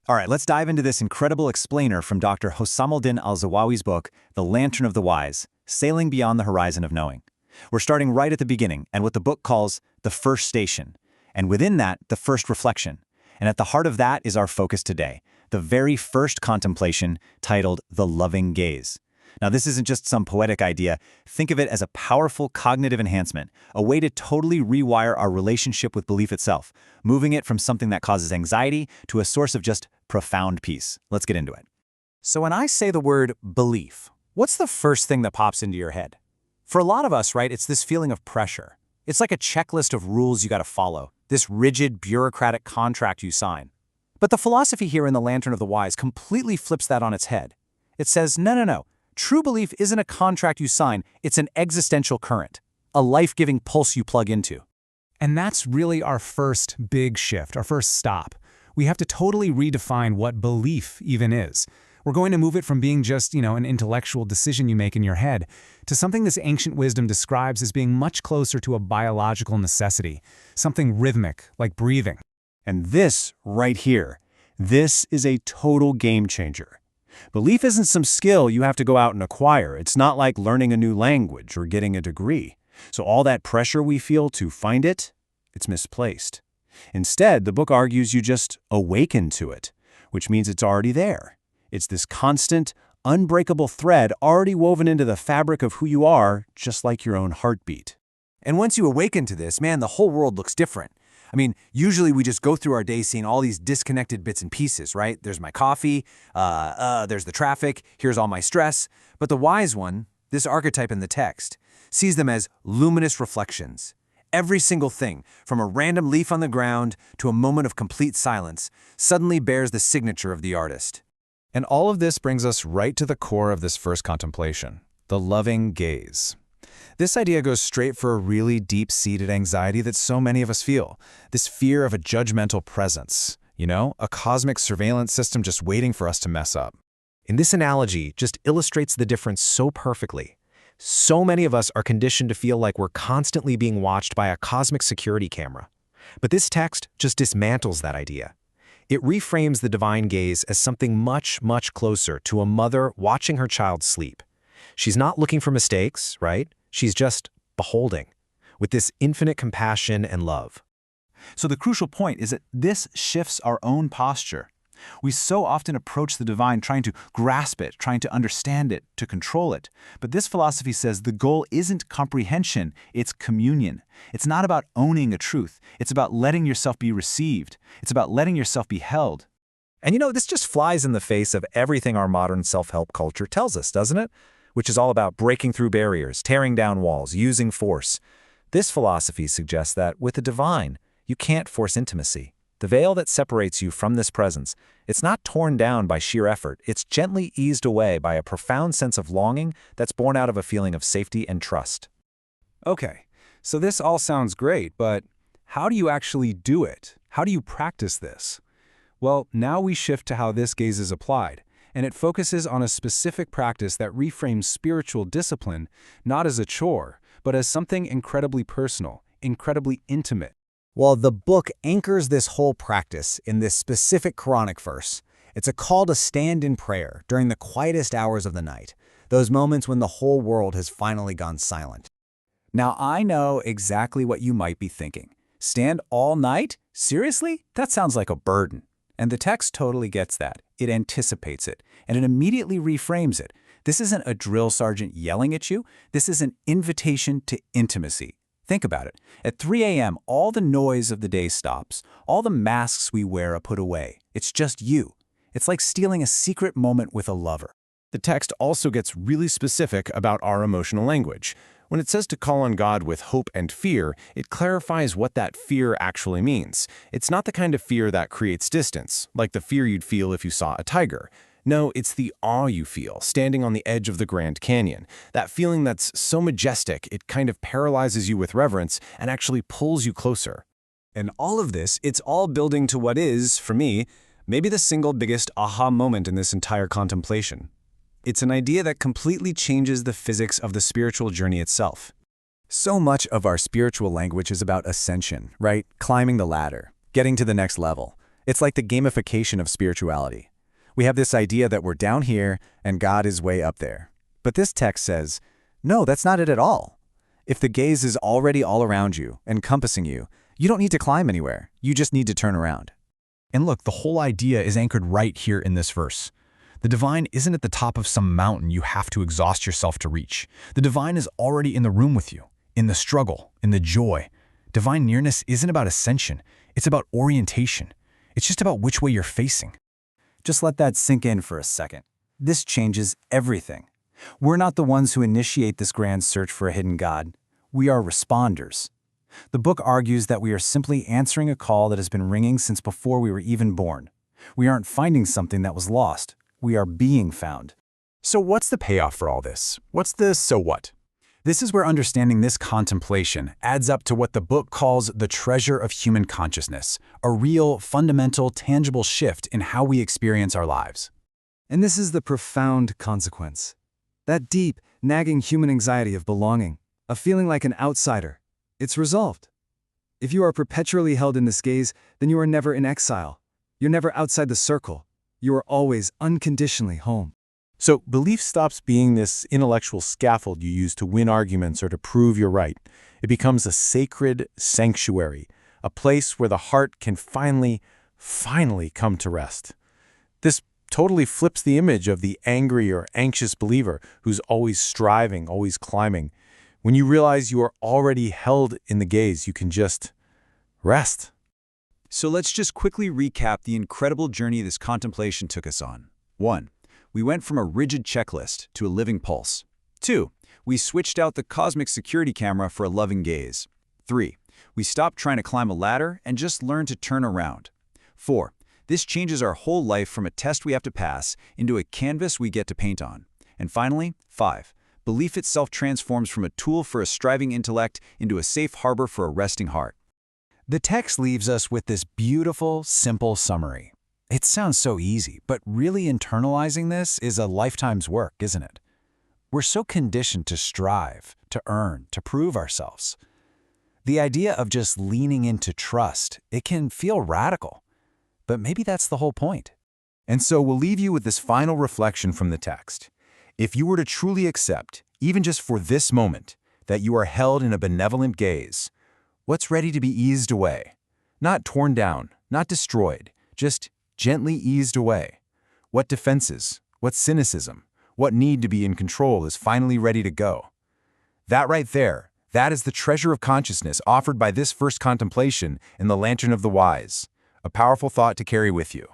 All right, let's dive into this incredible explainer from Dr. Hossamuddin al-Zawawi's book, The Lantern of the Wise, Sailing Beyond the Horizon of Knowing. We're starting right at the beginning and what the book calls the first station, and within that, the first reflection. And at the heart of that is our focus today, the very first contemplation titled The Loving Gaze. Now, this isn't just some poetic idea. Think of it as a powerful cognitive enhancement, a way to totally rewire our relationship with belief itself, moving it from something that causes anxiety to a source of just profound peace. Let's get into it. So when I say the word belief, what's the first thing that pops into your head? For a lot of us, right, it's this feeling of pressure. It's like a checklist of rules you got to follow, this rigid, bureaucratic contract you sign. But the philosophy here in The Lantern of the Wise completely flips that on its head. It says, no. True belief isn't a contract you sign, it's an existential current, a life-giving pulse you plug into. And that's really our first big shift, our first stop. We have to totally redefine what belief even is. We're going to move it from being just, an intellectual decision you make in your head to something this ancient wisdom describes as being much closer to a biological necessity, something rhythmic, like breathing. And this right here, this is a total game changer. Belief isn't some skill you have to go out and acquire. It's not like learning a new language or getting a degree. So all that pressure we feel to find it, it's misplaced. Instead, the book argues you just awaken to it, which means it's already there. It's this constant, unbreakable thread already woven into the fabric of who you are, just like your own heartbeat. And once you awaken to this, man, the whole world looks different. I mean, usually we just go through our day seeing all these disconnected bits and pieces, right? There's my coffee, there's the traffic, here's all my stress. But the wise one, this archetype in the text, sees them as luminous reflections. Every single thing, from a random leaf on the ground to a moment of complete silence, suddenly bears the signature of the artist. And all of this brings us right to the core of this first contemplation, the loving gaze. This idea goes straight for a really deep-seated anxiety that so many of us feel, this fear of a judgmental presence, a cosmic surveillance system just waiting for us to mess up. And this analogy just illustrates the difference so perfectly. So many of us are conditioned to feel like we're constantly being watched by a cosmic security camera. But this text just dismantles that idea. It reframes the divine gaze as something much, much closer to a mother watching her child sleep. She's not looking for mistakes, right? She's just beholding, with this infinite compassion and love. So the crucial point is that this shifts our own posture. We so often approach the divine trying to grasp it, trying to understand it, to control it. But this philosophy says the goal isn't comprehension, it's communion. It's not about owning a truth. It's about letting yourself be received. It's about letting yourself be held. And this just flies in the face of everything our modern self-help culture tells us, doesn't it? Which is all about breaking through barriers, tearing down walls, using force. This philosophy suggests that with the divine, you can't force intimacy. The veil that separates you from this presence, it's not torn down by sheer effort. It's gently eased away by a profound sense of longing that's born out of a feeling of safety and trust. Okay, so this all sounds great, but how do you actually do it? How do you practice this? Well, now we shift to how this gaze is applied. And it focuses on a specific practice that reframes spiritual discipline not as a chore, but as something incredibly personal, incredibly intimate. Well, the book anchors this whole practice in this specific Quranic verse. It's a call to stand in prayer during the quietest hours of the night, those moments when the whole world has finally gone silent. Now, I know exactly what you might be thinking. Stand all night? Seriously? That sounds like a burden. And the text totally gets that. It anticipates it, and it immediately reframes it. This isn't a drill sergeant yelling at you. This is an invitation to intimacy. Think about it. At 3 a.m., all the noise of the day stops. All the masks we wear are put away. It's just you. It's like stealing a secret moment with a lover. The text also gets really specific about our emotional language. When it says to call on God with hope and fear, it clarifies what that fear actually means. It's not the kind of fear that creates distance, like the fear you'd feel if you saw a tiger. No, it's the awe you feel standing on the edge of the Grand Canyon. That feeling that's so majestic, it kind of paralyzes you with reverence and actually pulls you closer. And all of this, it's all building to what is, for me, maybe the single biggest aha moment in this entire contemplation. It's an idea that completely changes the physics of the spiritual journey itself. So much of our spiritual language is about ascension, right? Climbing the ladder, getting to the next level. It's like the gamification of spirituality. We have this idea that we're down here and God is way up there. But this text says, no, that's not it at all. If the gaze is already all around you, encompassing you, you don't need to climb anywhere. You just need to turn around. And look, the whole idea is anchored right here in this verse. The divine isn't at the top of some mountain you have to exhaust yourself to reach. The divine is already in the room with you, in the struggle, in the joy. Divine nearness isn't about ascension. It's about orientation. It's just about which way you're facing. Just let that sink in for a second. This changes everything. We're not the ones who initiate this grand search for a hidden God. We are responders. The book argues that we are simply answering a call that has been ringing since before we were even born. We aren't finding something that was lost. We are being found. So what's the payoff for all this? What's the so what? This is where understanding this contemplation adds up to what the book calls the treasure of human consciousness, a real, fundamental, tangible shift in how we experience our lives. And this is the profound consequence. That deep, nagging human anxiety of belonging, of feeling like an outsider, it's resolved. If you are perpetually held in this gaze, then you are never in exile. You're never outside the circle. You are always unconditionally home. So belief stops being this intellectual scaffold you use to win arguments or to prove you're right. It becomes a sacred sanctuary, a place where the heart can finally come to rest. This totally flips the image of the angry or anxious believer who's always striving, always climbing. When you realize you are already held in the gaze, you can just rest. So let's just quickly recap the incredible journey this contemplation took us on. 1. We went from a rigid checklist to a living pulse. 2. We switched out the cosmic security camera for a loving gaze. 3. We stopped trying to climb a ladder and just learned to turn around. 4. This changes our whole life from a test we have to pass into a canvas we get to paint on. And finally, 5. Belief itself transforms from a tool for a striving intellect into a safe harbor for a resting heart. The text leaves us with this beautiful, simple summary. It sounds so easy, but really internalizing this is a lifetime's work, isn't it? We're so conditioned to strive, to earn, to prove ourselves. The idea of just leaning into trust, it can feel radical, but maybe that's the whole point. And so we'll leave you with this final reflection from the text. If you were to truly accept, even just for this moment, that you are held in a benevolent gaze, what's ready to be eased away? Not torn down, not destroyed, just gently eased away. What defenses, what cynicism, what need to be in control is finally ready to go. That right there, that is the treasure of consciousness offered by this first contemplation in the Lantern of the Wise, a powerful thought to carry with you.